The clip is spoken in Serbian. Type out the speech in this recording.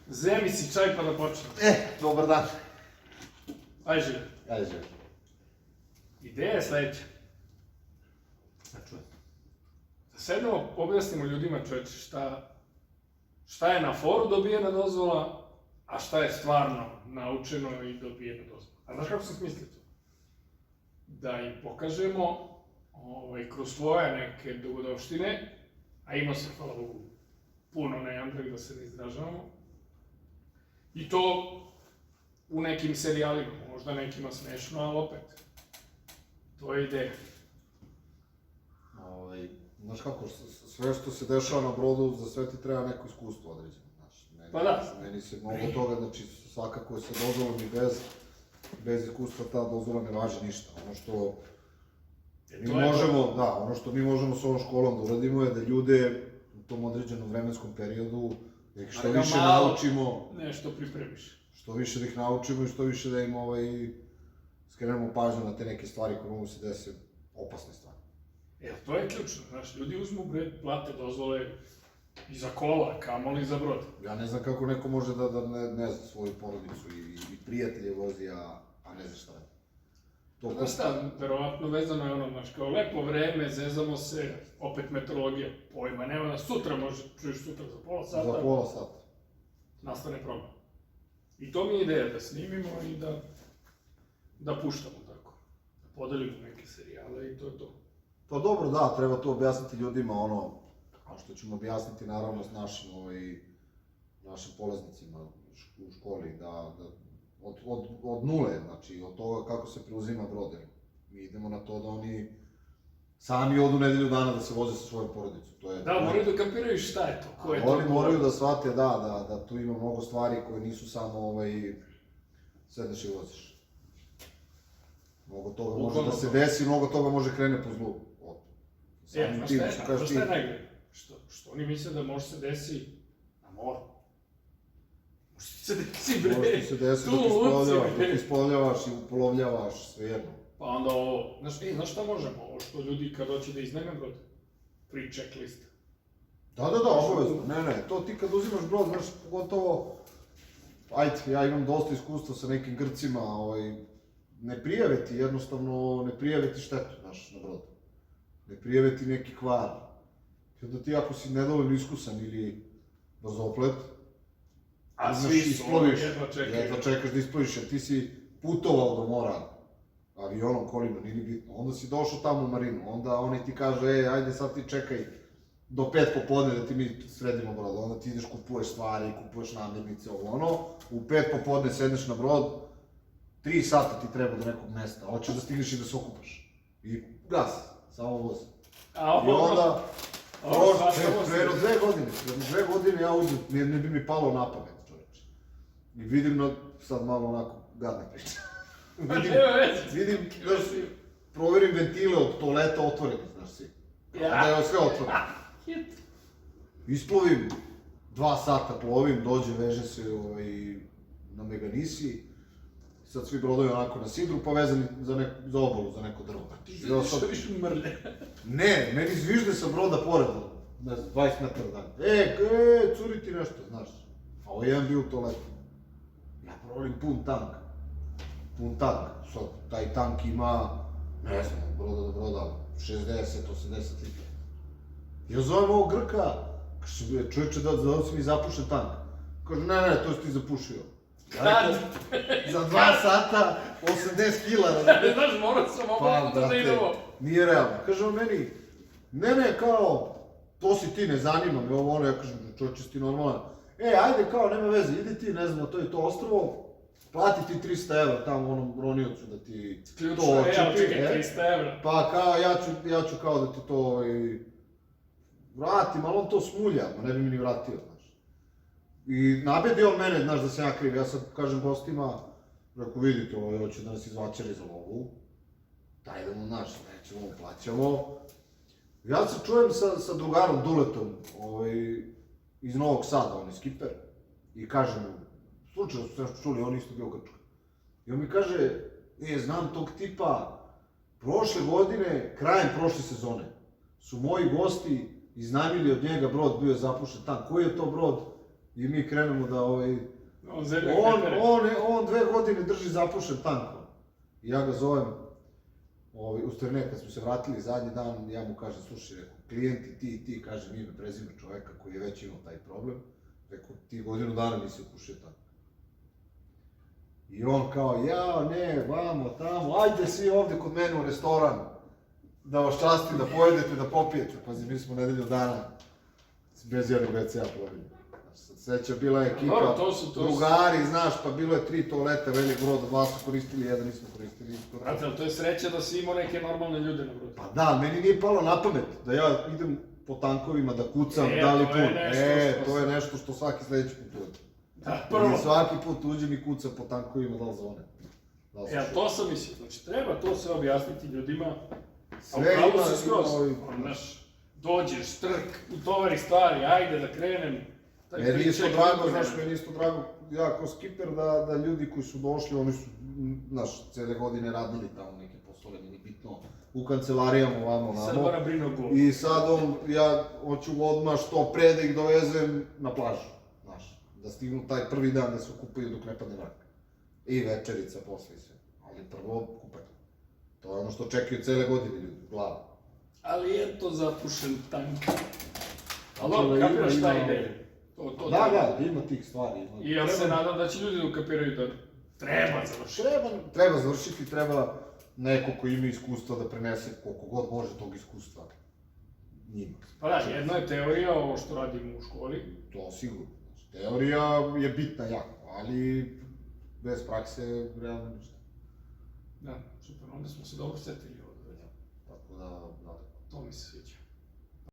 Zemi si čaj pa da počnemo. Dobar dan. Ajde žive. Ajde, živi. Ideja je sledeća. Da sednemo, objasnimo ljudima, čoveče, šta je na foru dobijena dozvola, a šta je stvarno naučeno i dobijena dozvola. A znaš kako sam smislio to? Da im pokažemo kroz svoje neke dogodovštine, a ima se, hvala Bogu, puno neandrih da se ne izražavamo, i to u nekim serijalima, možda nekima smešno, ali opet, to je ideja. Znaš kako, sve što se dešava na brodu, za sve ti treba neko iskustvo određeno, znaš. Pa da. Meni se mnogo toga, znači svakako je sa dozvolom i bez iskustva ta dozvola ne važi ništa. Ono što mi možemo, da, ono što mi možemo s ovom školom da uradimo je da ljude u tom određenom vremenskom periodu, da ih što više naučimo. Nešto pripremiš. Što više da ih naučimo i što više da im skrenemo pažnju na te neke stvari koje mogu se desiti, opasne stvari. To je ključno, znaš, ljudi uzmu plate dozvole i za kola, kamoli za brod. Ja ne znam kako neko može da ne zna svoju porodicu i prijatelje vozi, a ne zna šta radi. Znaš šta, verovatno vezano je ono, znaš, kao lepo vreme, zezamo se, opet meteorologija, pojma nema da sutra čuješ sutra za pola sata. Za pola sata. Nastane problem. I to mi je ideja, da snimimo i da puštamo tako. Da podelimo neke serijale i to je to. Pa dobro, da, treba to objasniti ljudima, a što ćemo objasniti naravno s našim polaznicima u školi, da od nule, znači od toga kako se preuzima brod, mi idemo na to da oni sami odu nedelju dana da se voze sa svojom porodicom. Da, moraju da kapiraju šta je to, ko je to. Oni moraju da shvate, da tu ima mnogo stvari koje nisu samo sedneš i voziš. Mnogo toga može da se desi, mnogo toga može krene po zlu. Znaš šta je najgore? Što oni misle da može se desi na moru? Može se desi, bre, može se desi dok ispoljavaš i upolovljavaš, svejedno. Pa onda ovo, znaš šta možemo? Ovo što ljudi kad hoće da iznajme brod, free checklist. Da, obavezno, ne, to ti kad uzimaš brod, znaš, pogotovo, ajde, ja imam dosta iskustva sa nekim Grcima, ne prijave ti, jednostavno, ne prijave ti štetu, znaš, na brodu. Ne prijave ti neki kvar. I onda ti ako si nedovoljno iskusan ili brzoplet, a svi su, jedva čekaš da isploviš, jer ti si putovao do mora avionom, kolima, nije bitno. Onda si došao tamo u marinu, onda oni ti kažu, ajde sad ti čekaj do 5 popodne da ti mi sredimo brod. Onda ti ideš, kupuješ stvari, kupuješ namirnice, u 5 popodne sedneš na brod, 3 sata ti treba do nekog mesta, hoćeš da stigneš i da se okupaš. I gas. Samo voz. I onda, preno 2 godine ja uđem, ne bi mi palo na pamet, čoveče. I vidim, sad malo onako gadne priče. Vidim, znaš, proverim ventile od toaleta otvoreni, znaš si. Da je sve otvoreno. Isplovim, 2 sata plovim, dođe, veže se na Meganisi. Sad svi brodovi onako na sidru, pa vezani za obalu, za neko drvo. Ti vidiš mrlje. Ne, meni zvižde sa broda pored, ne znam, 20 metara dalje. Curi ti nešto, znaš. A ovo jedan bio u toaletu. Ja provolim pun tank. Sad, taj tank ima, ne znam, od broda do broda, 60, 80 litara. Ja zovem ovog Grka, kaže, čovječe, da si mi zapušen tank. Kaže, ne, to si ti zapušio. Za 2 sata, 80 kila. Znaš, morao sam ovo da idemo. Nije realno. Kaže on meni, ne, kao, to si ti, ne zanima me ovo, ja kažem, čovječe, si ti normalan. Ajde, kao, nema veze, idi ti, ne znam, to je to ostrovo, plati ti 300 evra tamo onom roniocu da ti to očipi. Čekaj, 300 evra. Pa kao, ja ću kao da ti to vratim, ali on to smulja, ne bi mi ni vratio, znaš. I nabedi on mene, znaš, da sam ja kriv. Ja sad kažem gostima, ako vidite, hoće da nas izvaćari za lovu, daj da mu, znaš, nećemo, plaćamo. Ja se čujem sa drugarom Duletom, iz Novog Sada, on je skiper, i kažem mu, slučajno su nešto čuli, on isto bio Grčka. I on mi kaže, znam tog tipa, prošle godine, krajem prošle sezone, su moji gosti iznajmili od njega brod, bio je zapušen tank. Koji je to brod? i mi krenemo da On zemlja pepere. on 2 godine drži zapušen tanko. I ja ga zovem, u stvari ne, kad smo se vratili zadnji dan, ja mu kažem, slušaj, rekao, klijenti ti, kažem ime, prezime čoveka koji je već imao taj problem, rekao, ti godinu dana nisi opušio tako. I on kao, ne, vamo, tamo, ajde svi ovde kod mene u restoran, da vas častim, da pojedete, da popijete. Pazi, mi smo nedelju dana bez jednog WC-a plovili. Sreća, bila je ekipa, drugari, znaš, pa bilo je 3 toaleta, velik brod, 2 su koristili, 1 nismo koristili. Brate, ali to je sreća da si imao neke normalne ljude na brodu. Pa da, meni nije palo na pamet da ja idem po tankovima, da kucam, da li pun. To je nešto što svaki sledeći put uđe. Da, prvo. I svaki put uđem i kucam po tankovima, da li zvone. To sam mislio, znači treba to sve objasniti ljudima. Sve ima, znaš, dođeš, trk, utovari stvari, ajde da krenem. Meni je isto drago, znaš, ja kao skiper, da ljudi koji su došli, oni su, znaš, cele godine radili tamo neke poslove, nije bitno, u kancelarijama, ovamo, namo. Sad mora brine o golu. I sad ja hoću odmah što pre da ih dovezem na plažu, znaš, da stignu taj prvi dan da se okupaju dok ne padne mrak. I večerica posle i sve, ali prvo kupanje. To je ono što čekaju cele godine ljudi, glava. Ali je to zapušen tank. Ali kapiraš šta ide? Da, ima tih stvari. I ja se nadam da će ljudi da ukapiraju da treba završiti. Treba završiti, treba neko ko ima iskustva da prenese koliko god može tog iskustva njima. Pa da, jedno je teorija, ovo što radimo u školi. To sigurno. Teorija je bitna jako, ali bez prakse realno ništa. Da, super, onda smo se dobro setili ovdje. Tako da, To mi se sviđa.